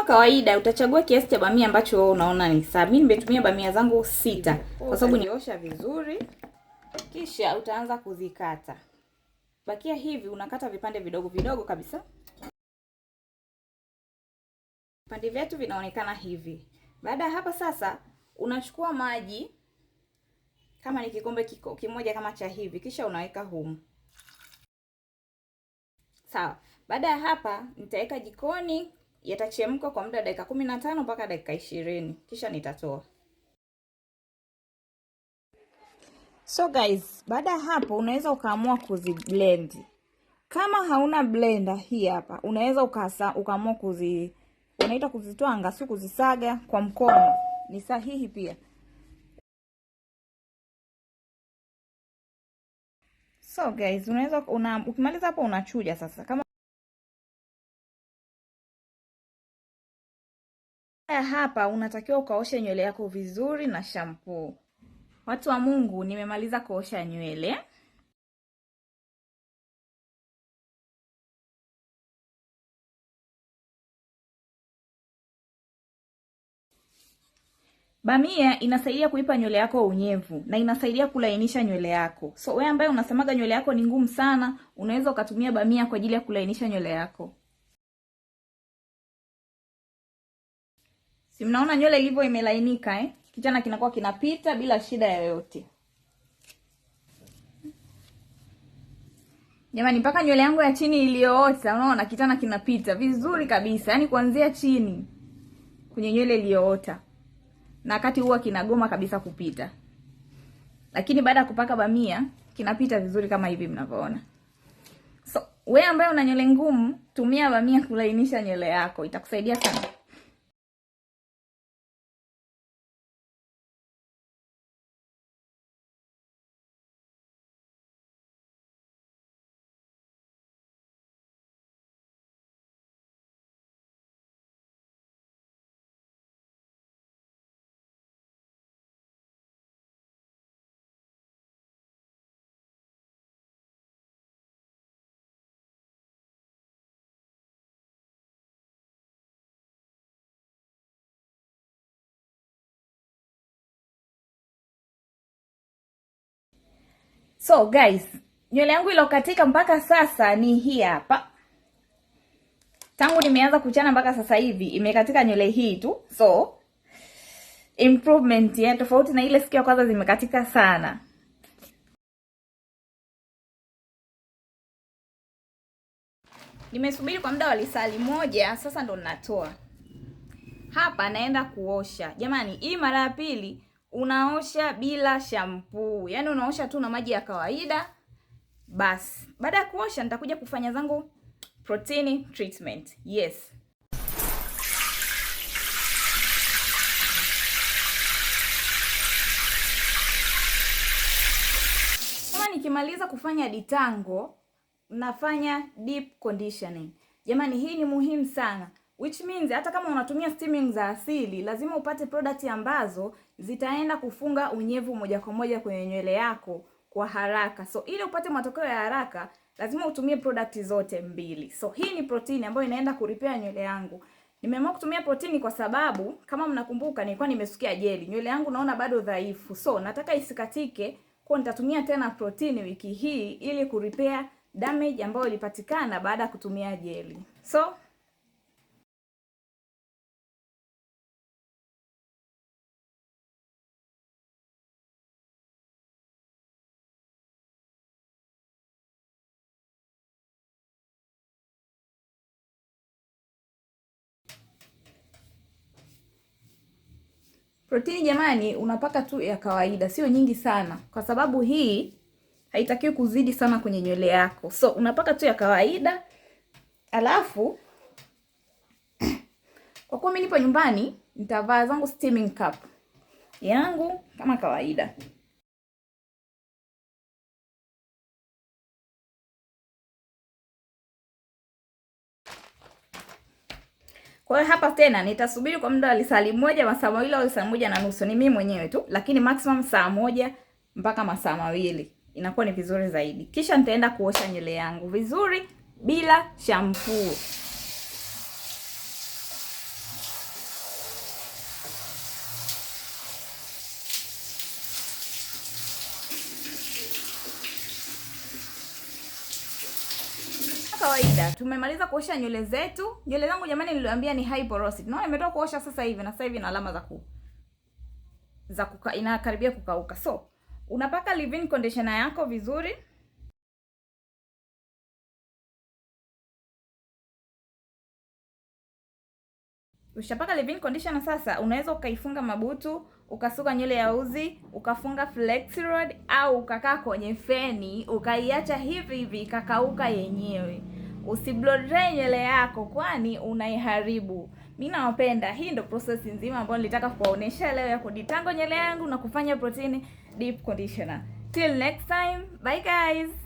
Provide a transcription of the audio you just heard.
kawaida utachagua kiasi cha bamia ambacho wewe unaona ni sawa. Mimi nimetumia bamia zangu 6 kwa sababu niosha vizuri, kisha utaanza kuzikata. Bakia hivi unakata vipande vidogo vidogo kabisa. Vipande vyetu vinaonekana hivi. Baada ya hapa sasa unachukua maji kama ni kikombe kimoja kama cha hivi, kisha unaweka humu. Sawa. Baada ya hapa nitaweka jikoni, yatachemka kwa muda dakika 15 mpaka dakika 20, kisha nitatoa. So guys, baada ya hapo unaweza ukaamua kuziblend. Kama hauna blender hii hapa, unaweza ukaamua unaita kuzitwanga, si kuzisaga kwa mkono. Ni sahihi pia. So guys, unaweza ukimaliza hapo unachuja sasa. Kama hapa unatakiwa ukaoshe nywele yako vizuri na shampoo. Watu wa Mungu, nimemaliza kuosha nywele. Bamia inasaidia kuipa nywele yako unyevu na inasaidia kulainisha nywele yako. So wewe ambaye unasemaga nywele yako ni ngumu sana, unaweza ukatumia bamia kwa ajili ya kulainisha nywele yako. Si mnaona nywele ilivyo imelainika Kichana kinakuwa kinapita bila shida yoyote. Jamani, mpaka nywele yangu ya chini iliyoota, unaona kichana kinapita vizuri kabisa. Yaani kuanzia chini kwenye nywele iliyoota. Na wakati huwa kinagoma kabisa kupita. Lakini baada ya kupaka bamia kinapita vizuri kama hivi mnavyoona. So, wewe ambaye una nywele ngumu, tumia bamia kulainisha nywele yako. Itakusaidia sana. So guys, nywele yangu ilokatika mpaka sasa ni hii hapa. Tangu nimeanza kuchana mpaka sasa hivi imekatika nywele hii tu. So improvement tofauti na ile siku ya kwanza zimekatika sana. Nimesubiri kwa muda wa lisali moja, sasa ndo ninatoa. Hapa naenda kuosha. Jamani, hii mara ya pili unaosha bila shampoo. Yaani unaosha tu na maji ya kawaida. Bas. Baada ya kuosha nitakuja kufanya zangu protein treatment. Yes. Kama nikimaliza kufanya ditango, nafanya deep conditioning. Jamani, hii ni muhimu sana. Which means hata kama unatumia steaming za asili, lazima upate product ambazo zitaenda kufunga unyevu moja kwa moja kwenye nywele yako kwa haraka. So ili upate matokeo ya haraka, lazima utumie product zote mbili. So hii ni protein ambayo inaenda kurepair nywele yangu. Nimeamua kutumia protein kwa sababu kama mnakumbuka nilikuwa nimesukia jeli. Nywele yangu naona bado dhaifu. So nataka isikatike, kwa nitatumia tena protein wiki hii ili kurepair damage ambayo ilipatikana baada ya kutumia jeli. So protein jamani, unapaka tu ya kawaida, sio nyingi sana, kwa sababu hii haitakiwi kuzidi sana kwenye nywele yako. So unapaka tu ya kawaida. Alafu kwa kuwa mimi nipo nyumbani, nitavaa zangu steaming cup yangu kama kawaida. Kwa hiyo hapa tena nitasubiri kwa muda wa lisali moja, masaa mawili au saa moja na nusu. Ni mimi mwenyewe tu, lakini maximum saa moja mpaka masaa mawili. Inakuwa ni vizuri zaidi. Kisha nitaenda kuosha nywele yangu vizuri bila shampoo. kawaida tumemaliza kuosha nywele zetu. Nywele zangu jamani niliwaambia ni high porosity. Naona nimetoka kuosha sasa hivi na sasa hivi na alama za inakaribia kukauka. So, unapaka leave-in conditioner yako vizuri. Ushapaka leave-in conditioner sasa, unaweza ukaifunga mabutu, ukasuka nywele ya uzi, ukafunga flexi rod au ukakaa kwenye feni, ukaiacha hivi hivi ikakauka yenyewe. Usiblow dry nywele yako kwani unaiharibu. Mimi nawapenda. Hii ndio process nzima ambayo nilitaka kuwaonesha leo ya kuditango nywele yangu na kufanya protein deep conditioner. Till next time, bye guys.